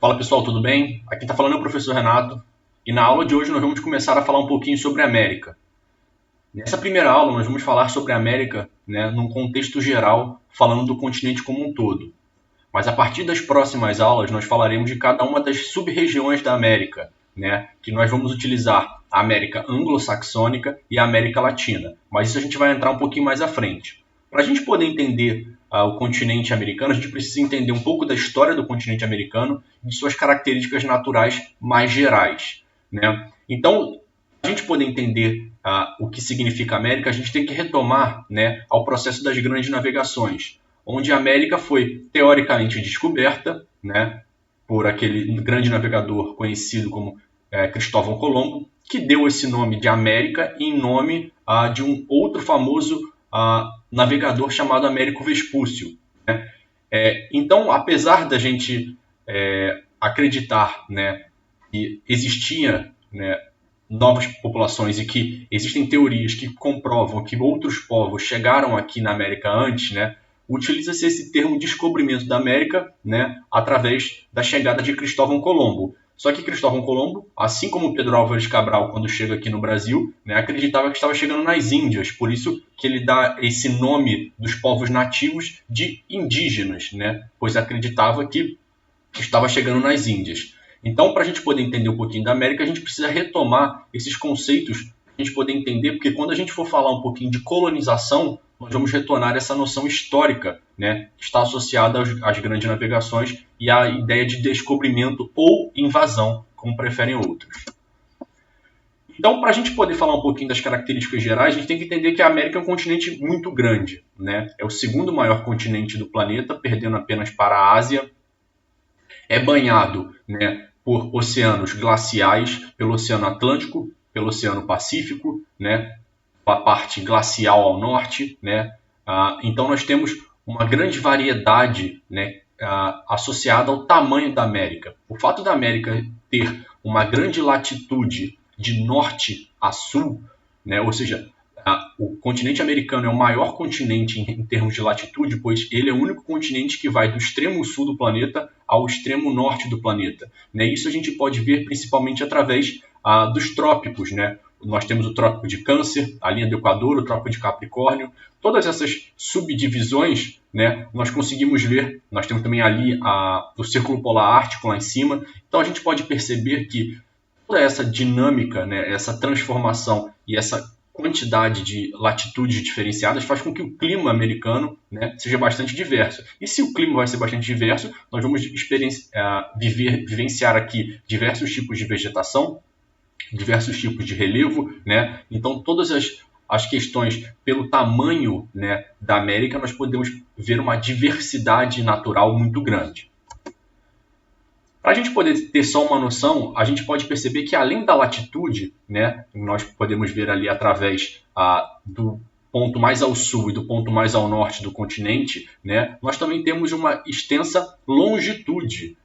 Fala pessoal, tudo bem? Aqui está falando é o professor Renato e na aula de hoje nós vamos começar a falar um pouquinho sobre a América. Nessa primeira aula nós vamos falar sobre a América, num contexto geral, falando do continente como um todo. Mas a partir das próximas aulas nós falaremos de cada uma das sub-regiões da América, que nós vamos utilizar a América anglo-saxônica e a América latina. Mas isso a gente vai entrar um pouquinho mais à frente. Para a gente poder entender o continente americano, a gente precisa entender um pouco da história do continente americano e de suas características naturais mais gerais. Então, para a gente poder entender o que significa América, a gente tem que retomar ao processo das grandes navegações, onde a América foi teoricamente descoberta por aquele grande navegador conhecido como Cristóvão Colombo, que deu esse nome de América em nome de um outro famoso navegador chamado Américo Vespúcio. Então, apesar da gente acreditar que existia novas populações e que existem teorias que comprovam que outros povos chegaram aqui na América antes, utiliza-se esse termo descobrimento da América através da chegada de Cristóvão Colombo. Só que Cristóvão Colombo, assim como Pedro Álvares Cabral, quando chega aqui no Brasil, acreditava que estava chegando nas Índias, por isso que ele dá esse nome dos povos nativos de indígenas, pois acreditava que estava chegando nas Índias. Então, para a gente poder entender um pouquinho da América, a gente precisa retomar esses conceitos para a gente poder entender, porque quando a gente for falar um pouquinho de colonização, nós vamos retornar essa noção histórica, que está associada às grandes navegações e à ideia de descobrimento ou invasão, como preferem outros. Então, para a gente poder falar um pouquinho das características gerais, a gente tem que entender que a América é um continente muito grande. É o segundo maior continente do planeta, perdendo apenas para a Ásia. É banhado por oceanos glaciais, pelo Oceano Atlântico, pelo Oceano Pacífico, a parte glacial ao norte. Então, nós temos uma grande variedade associada ao tamanho da América. O fato da América ter uma grande latitude de norte a sul, ou seja, o continente americano é o maior continente em termos de latitude, pois ele é o único continente que vai do extremo sul do planeta ao extremo norte do planeta. Isso a gente pode ver principalmente através dos trópicos. Nós temos o Trópico de Câncer, a linha do Equador, o Trópico de Capricórnio. Todas essas subdivisões nós conseguimos ver. Nós temos também ali o Círculo Polar Ártico lá em cima. Então a gente pode perceber que toda essa dinâmica, essa transformação e essa quantidade de latitudes diferenciadas faz com que o clima americano seja bastante diverso. E se o clima vai ser bastante diverso, nós vamos vivenciar aqui diversos tipos de vegetação, diversos tipos de relevo. Então, todas as questões pelo tamanho da América, nós podemos ver uma diversidade natural muito grande. Para a gente poder ter só uma noção, a gente pode perceber que além da latitude, nós podemos ver ali através do ponto mais ao sul e do ponto mais ao norte do continente, nós também temos uma extensa longitude,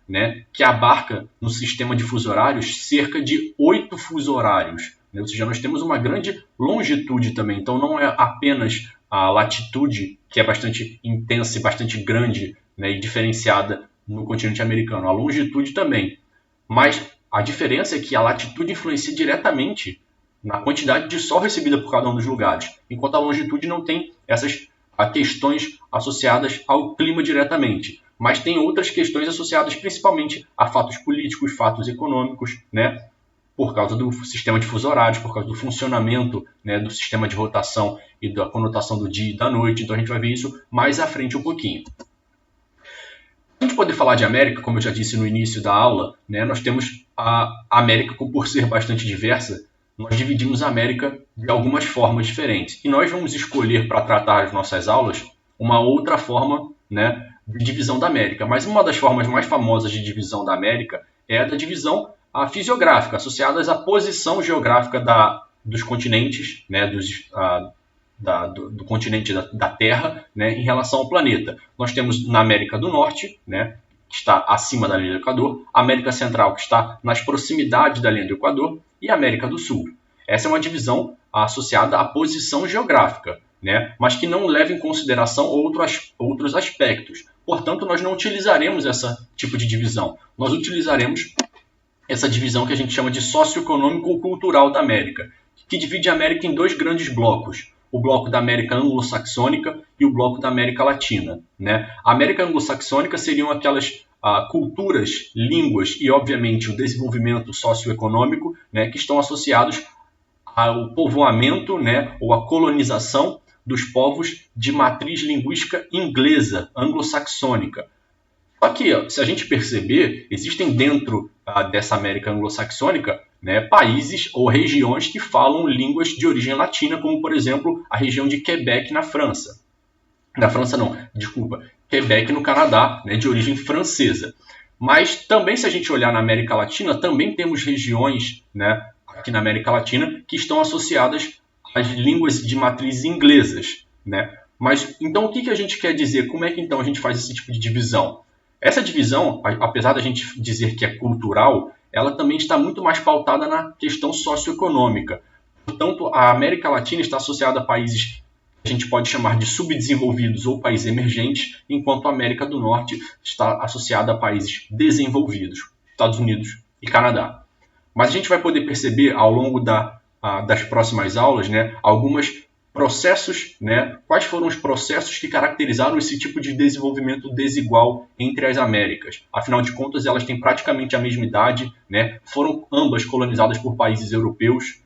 que abarca no sistema de fuso horários cerca de 8 fuso horários. Ou seja, nós temos uma grande longitude também. Então não é apenas a latitude que é bastante intensa e bastante grande e diferenciada no continente americano, a longitude também. Mas a diferença é que a latitude influencia diretamente na quantidade de sol recebida por cada um dos lugares, enquanto a longitude não tem essas questões associadas ao clima diretamente, mas tem outras questões associadas principalmente a fatos políticos, fatos econômicos, por causa do sistema de fuso horários, por causa do funcionamento do sistema de rotação e da conotação do dia e da noite. Então a gente vai ver isso mais à frente um pouquinho. Para a gente poder falar de América, como eu já disse no início da aula, nós temos a América, por ser bastante diversa, nós dividimos a América de algumas formas diferentes. E nós vamos escolher, para tratar as nossas aulas, uma outra forma de divisão da América. Mas uma das formas mais famosas de divisão da América é a da divisão fisiográfica, associadas à posição geográfica dos continentes, do continente da Terra, em relação ao planeta. Nós temos na América do Norte, que está acima da linha do Equador, a América Central, que está nas proximidades da linha do Equador, e a América do Sul. Essa é uma divisão associada à posição geográfica, mas que não leva em consideração outros aspectos. Portanto, nós não utilizaremos esse tipo de divisão. Nós utilizaremos essa divisão que a gente chama de socioeconômico ou cultural da América, que divide a América em dois grandes blocos. O bloco da América anglo-saxônica e o bloco da América Latina. Né? A América anglo-saxônica seriam aquelas culturas, línguas e, obviamente, o desenvolvimento socioeconômico, né, que estão associados ao povoamento, né, ou à colonização dos povos de matriz linguística inglesa, anglo-saxônica. Só que, se a gente perceber, existem dentro dessa América anglo-saxônica, né, países ou regiões que falam línguas de origem latina, como, por exemplo, a região de Quebec, na França. Na França não, desculpa, Quebec, no Canadá, né, de origem francesa. Mas também, se a gente olhar na América Latina, também temos regiões, né, aqui na América Latina que estão associadas às línguas de matriz inglesas. Né? Mas, então, o que a gente quer dizer? Como é que, então, a gente faz esse tipo de divisão? Essa divisão, apesar da gente dizer que é cultural, ela também está muito mais pautada na questão socioeconômica. Portanto, a América Latina está associada a países que a gente pode chamar de subdesenvolvidos ou países emergentes, enquanto a América do Norte está associada a países desenvolvidos, Estados Unidos e Canadá. Mas a gente vai poder perceber ao longo das próximas aulas, né, algumas processos, né? Quais foram os processos que caracterizaram esse tipo de desenvolvimento desigual entre as Américas? Afinal de contas, elas têm praticamente a mesma idade, né? Foram ambas colonizadas por países europeus.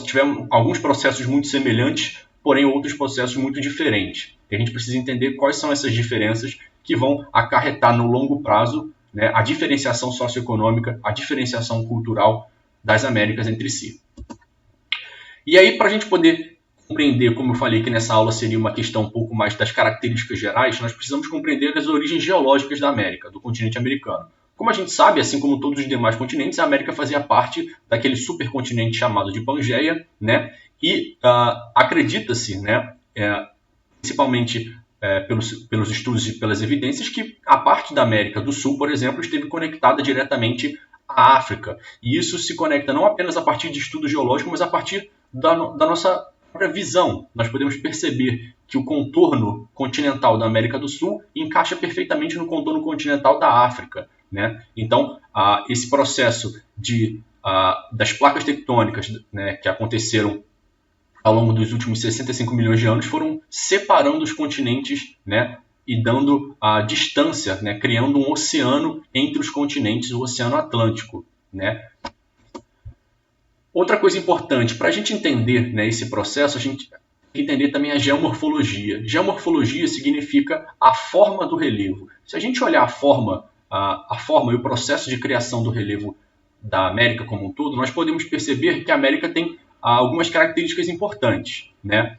Tiveram alguns processos muito semelhantes, porém outros processos muito diferentes. E a gente precisa entender quais são essas diferenças que vão acarretar no longo prazo, né, a diferenciação socioeconômica, a diferenciação cultural das Américas entre si. E aí, para a gente poder compreender, como eu falei que nessa aula seria uma questão um pouco mais das características gerais, nós precisamos compreender as origens geológicas da América, do continente americano. Como a gente sabe, assim como todos os demais continentes, a América fazia parte daquele supercontinente chamado de Pangeia, né? E acredita-se, né, principalmente pelos estudos e pelas evidências, que a parte da América do Sul, por exemplo, esteve conectada diretamente à África. E isso se conecta não apenas a partir de estudos geológicos, mas a partir da nossa própria visão. Nós podemos perceber que o contorno continental da América do Sul encaixa perfeitamente no contorno continental da África. Né? Então, esse processo das placas tectônicas, né, que aconteceram ao longo dos últimos 65 milhões de anos foram separando os continentes, né, e dando a distância, né, criando um oceano entre os continentes, o Oceano Atlântico. Né? Outra coisa importante, para a gente entender, né, esse processo, a gente tem que entender também a geomorfologia. Geomorfologia significa a forma do relevo. Se a gente olhar a forma e o processo de criação do relevo da América como um todo, nós podemos perceber que a América tem algumas características importantes. Né?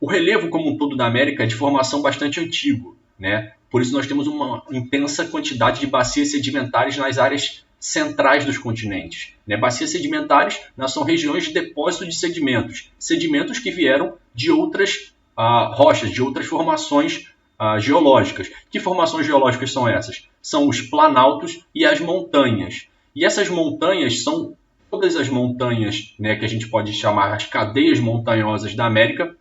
O relevo como um todo da América é de formação bastante antigo. Né? Por isso nós temos uma intensa quantidade de bacias sedimentares nas áreas centrais dos continentes. Né? Bacias sedimentares são regiões de depósito de sedimentos. Sedimentos que vieram de outras rochas, de outras formações geológicas. Que formações geológicas são essas? São os planaltos e as montanhas. E essas montanhas são todas as montanhas, né, que a gente pode chamar as cadeias montanhosas da América,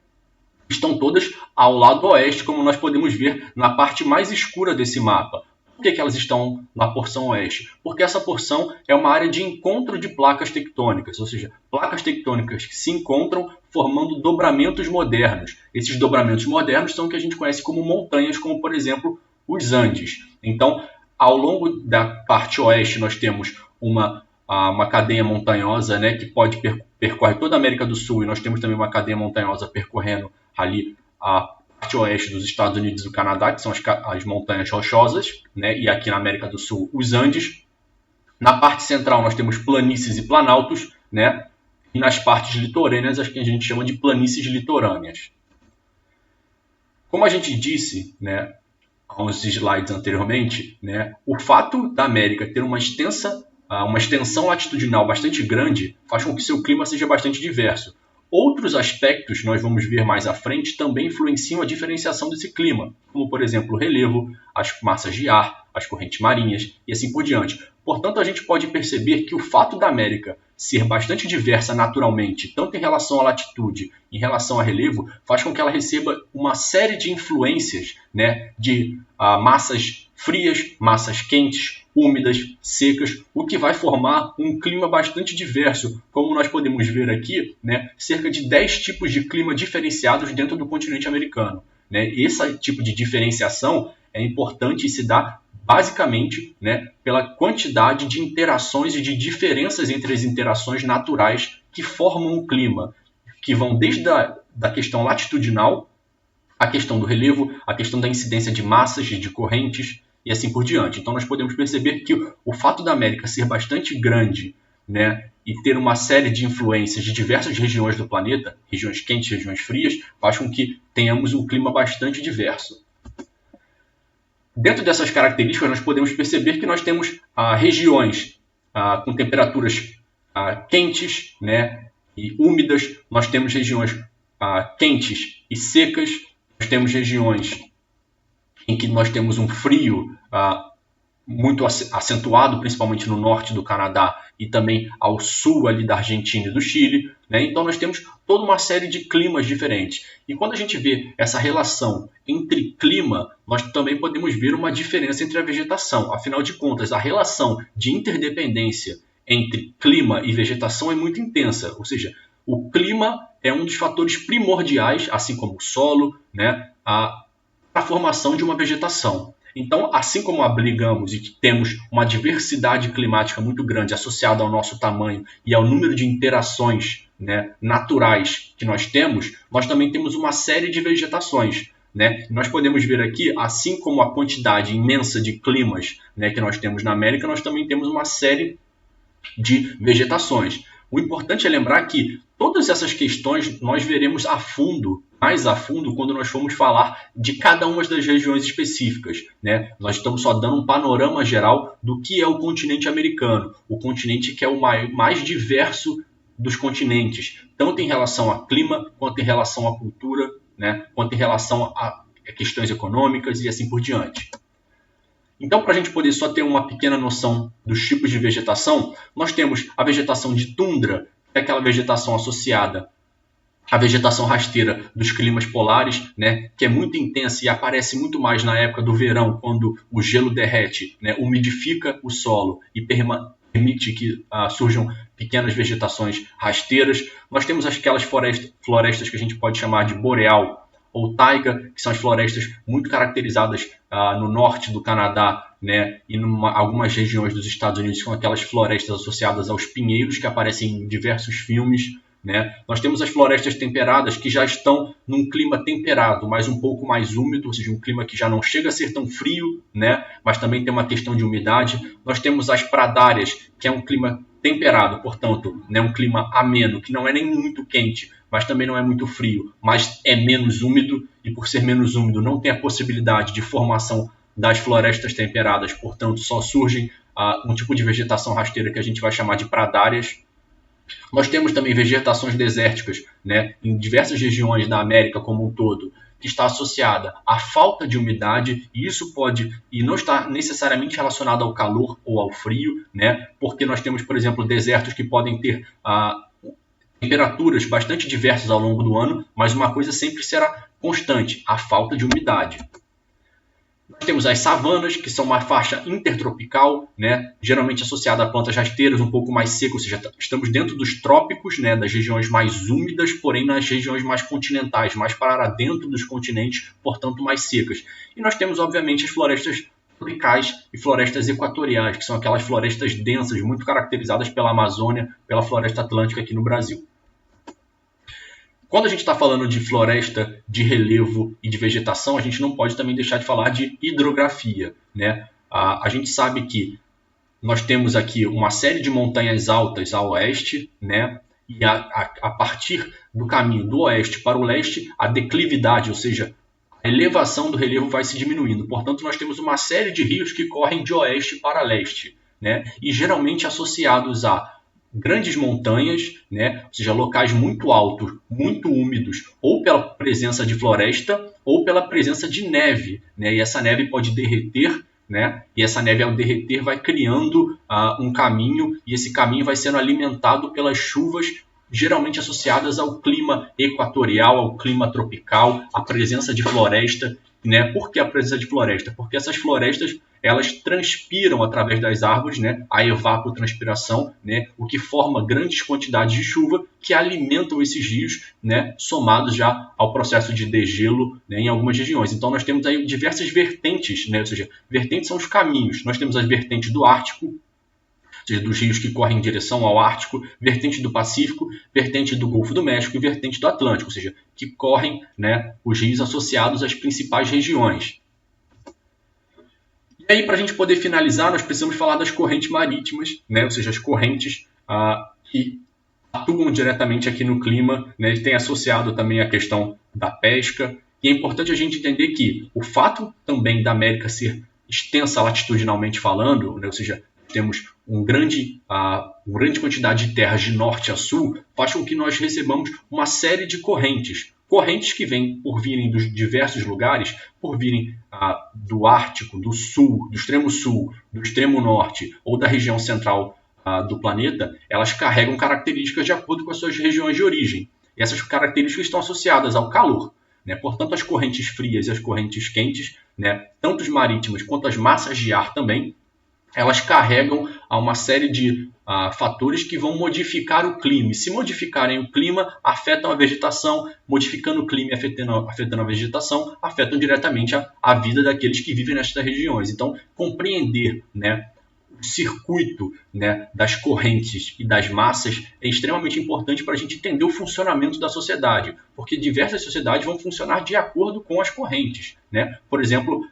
estão todas ao lado oeste, como nós podemos ver na parte mais escura desse mapa. Por que elas estão na porção oeste? Porque essa porção é uma área de encontro de placas tectônicas, ou seja, placas tectônicas que se encontram formando dobramentos modernos. Esses dobramentos modernos são o que a gente conhece como montanhas, como, por exemplo, os Andes. Então, ao longo da parte oeste, nós temos uma cadeia montanhosa, né, que percorre toda a América do Sul, e nós temos também uma cadeia montanhosa percorrendo ali a parte oeste dos Estados Unidos e do Canadá, que são as montanhas rochosas, né, e aqui na América do Sul, os Andes. Na parte central, nós temos planícies e planaltos, né, e nas partes litorâneas, as que a gente chama de planícies litorâneas. Como a gente disse, né, há uns slides anteriormente, né, o fato da América ter uma extensão latitudinal bastante grande faz com que seu clima seja bastante diverso. Outros aspectos, nós vamos ver mais à frente, também influenciam a diferenciação desse clima, como, por exemplo, o relevo, as massas de ar, as correntes marinhas e assim por diante. Portanto, a gente pode perceber que o fato da América ser bastante diversa naturalmente, tanto em relação à latitude, em relação a relevo, faz com que ela receba uma série de influências, né, de massas frias, massas quentes, úmidas, secas, o que vai formar um clima bastante diverso, como nós podemos ver aqui, né, cerca de 10 tipos de clima diferenciados dentro do continente americano. Né? Esse tipo de diferenciação é importante e se dá basicamente, né, pela quantidade de interações e de diferenças entre as interações naturais que formam o clima, que vão desde da questão latitudinal, a questão do relevo, a questão da incidência de massas, de correntes e assim por diante. Então nós podemos perceber que o fato da América ser bastante grande, né, e ter uma série de influências de diversas regiões do planeta, regiões quentes, regiões frias, faz com que tenhamos um clima bastante diverso. Dentro dessas características, nós podemos perceber que nós temos regiões com temperaturas quentes, né, e úmidas, nós temos regiões quentes e secas, nós temos regiões em que nós temos um frio muito acentuado, principalmente no norte do Canadá e também ao sul ali da Argentina e do Chile, né? Então nós temos toda uma série de climas diferentes. E quando a gente vê essa relação entre clima, nós também podemos ver uma diferença entre a vegetação. Afinal de contas, a relação de interdependência entre clima e vegetação é muito intensa, ou seja, o clima é um dos fatores primordiais, assim como o solo, né, para a formação de uma vegetação. Então, assim como abrigamos e temos uma diversidade climática muito grande associada ao nosso tamanho e ao número de interações, né, naturais que nós temos, nós também temos uma série de vegetações. Né? Nós podemos ver aqui, assim como a quantidade imensa de climas, né, que nós temos na América, nós também temos uma série de vegetações. O importante é lembrar que todas essas questões nós veremos mais a fundo, quando nós formos falar de cada uma das regiões específicas. Né? Nós estamos só dando um panorama geral do que é o continente americano, o continente que é o mais diverso dos continentes, tanto em relação a clima, quanto em relação à cultura, né? Quanto em relação a questões econômicas e assim por diante. Então, para a gente poder só ter uma pequena noção dos tipos de vegetação, nós temos a vegetação de tundra, que é aquela vegetação associada à vegetação rasteira dos climas polares, né, que é muito intensa e aparece muito mais na época do verão, quando o gelo derrete, né, umidifica o solo e permite que surjam pequenas vegetações rasteiras. Nós temos aquelas florestas que a gente pode chamar de boreal, ou taiga, que são as florestas muito caracterizadas no norte do Canadá, né, e em algumas regiões dos Estados Unidos, são aquelas florestas associadas aos pinheiros que aparecem em diversos filmes. Né? Nós temos as florestas temperadas que já estão num clima temperado, mas um pouco mais úmido, ou seja, um clima que já não chega a ser tão frio, né? Mas também tem uma questão de umidade. Nós temos as pradárias, que é um clima temperado, portanto, né, um clima ameno, que não é nem muito quente, mas também não é muito frio, mas é menos úmido, e por ser menos úmido não tem a possibilidade de formação das florestas temperadas, portanto só surgem um tipo de vegetação rasteira que a gente vai chamar de pradárias. Nós temos também vegetações desérticas, né, em diversas regiões da América como um todo, que está associada à falta de umidade, e isso não está necessariamente relacionado ao calor ou ao frio, né, porque nós temos, por exemplo, desertos que podem ter temperaturas bastante diversas ao longo do ano, mas uma coisa sempre será constante, a falta de umidade. Nós temos as savanas, que são uma faixa intertropical, né, geralmente associada a plantas rasteiras um pouco mais secas, ou seja, estamos dentro dos trópicos, né, das regiões mais úmidas, porém nas regiões mais continentais, mais para dentro dos continentes, portanto mais secas. E nós temos, obviamente, as florestas tropicais e florestas equatoriais, que são aquelas florestas densas, muito caracterizadas pela Amazônia, pela floresta atlântica aqui no Brasil. Quando a gente está falando de floresta, de relevo e de vegetação, a gente não pode também deixar de falar de hidrografia. Né? A gente sabe que nós temos aqui uma série de montanhas altas a oeste, né? E a partir do caminho do oeste para o leste, a declividade, ou seja, a elevação do relevo vai se diminuindo. Portanto, nós temos uma série de rios que correm de oeste para leste, né? E geralmente associados a grandes montanhas, né? Ou seja, locais muito altos, muito úmidos, ou pela presença de floresta, ou pela presença de neve, né? E essa neve pode derreter, né? E essa neve, ao derreter, vai criando um caminho, e esse caminho vai sendo alimentado pelas chuvas, geralmente associadas ao clima equatorial, ao clima tropical, à presença de floresta, né? Por que a presença de floresta? Porque essas florestas, elas transpiram através das árvores, né? A evapotranspiração, né? O que forma grandes quantidades de chuva que alimentam esses rios, né? Somados já ao processo de degelo, né? Em algumas regiões. Então nós temos aí diversas vertentes, né? Ou seja, vertentes são os caminhos. Nós temos as vertentes do Ártico, ou seja, dos rios que correm em direção ao Ártico, vertente do Pacífico, vertente do Golfo do México e vertente do Atlântico, ou seja, que correm, né, os rios associados às principais regiões. E aí, para a gente poder finalizar, nós precisamos falar das correntes marítimas, né, ou seja, as correntes que atuam diretamente aqui no clima, né, e tem associado também a questão da pesca. E é importante a gente entender que o fato também da América ser extensa latitudinalmente falando, né, ou seja, temos uma grande quantidade de terras de norte a sul, faz com que nós recebamos uma série de correntes. Correntes que vêm por virem dos diversos lugares, por virem do Ártico, do sul, do extremo norte ou da região central do planeta, elas carregam características de acordo com as suas regiões de origem. E essas características estão associadas ao calor, né? Portanto, as correntes frias e as correntes quentes, né, tanto as marítimas quanto as massas de ar também, elas carregam uma série de fatores que vão modificar o clima. E se modificarem o clima, afetam a vegetação, modificando o clima e afetando a vegetação, afetam diretamente a vida daqueles que vivem nestas regiões. Então, compreender, né, o circuito, né, das correntes e das massas é extremamente importante para a gente entender o funcionamento da sociedade, porque diversas sociedades vão funcionar de acordo com as correntes, né? Por exemplo,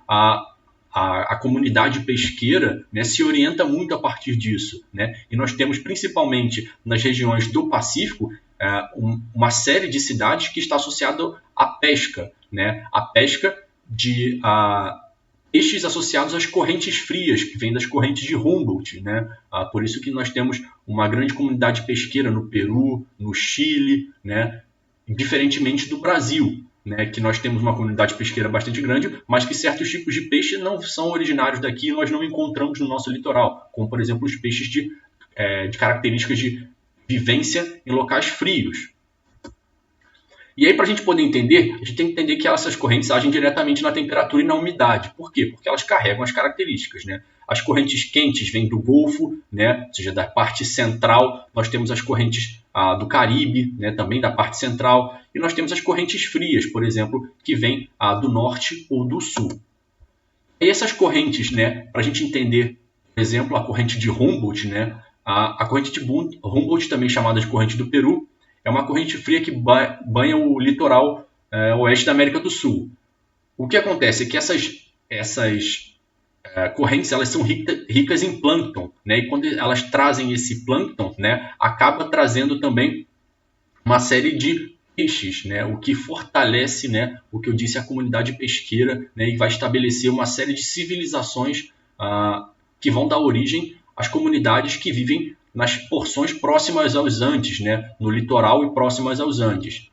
a comunidade pesqueira, né, se orienta muito a partir disso, né? E nós temos, principalmente nas regiões do Pacífico, uma série de cidades que está associada à pesca, né? A pesca de peixes associados às correntes frias, que vêm das correntes de Humboldt, né? Por isso que nós temos uma grande comunidade pesqueira no Peru, no Chile, né? Diferentemente do Brasil, né, que nós temos uma comunidade pesqueira bastante grande, mas que certos tipos de peixe não são originários daqui e nós não encontramos no nosso litoral, como, por exemplo, os peixes de características de vivência em locais frios. E aí, para a gente poder entender, a gente tem que entender que essas correntes agem diretamente na temperatura e na umidade. Por quê? Porque elas carregam as características, né? As correntes quentes vêm do Golfo, né? Ou seja, da parte central. Nós temos as correntes do Caribe, né? Também da parte central. E nós temos as correntes frias, por exemplo, que vêm do norte ou do sul. E essas correntes, né? Para a gente entender, por exemplo, a corrente de Humboldt, né? A corrente de Humboldt, também chamada de corrente do Peru, é uma corrente fria que banha o litoral oeste da América do Sul. O que acontece é que essas correntes, elas são ricas em plâncton, né? E quando elas trazem esse plâncton, né, acaba trazendo também uma série de peixes, né? O que fortalece, né, o que eu disse, a comunidade pesqueira, né, e vai estabelecer uma série de civilizações que vão dar origem às comunidades que vivem nas porções próximas aos Andes, né, no litoral e próximas aos Andes.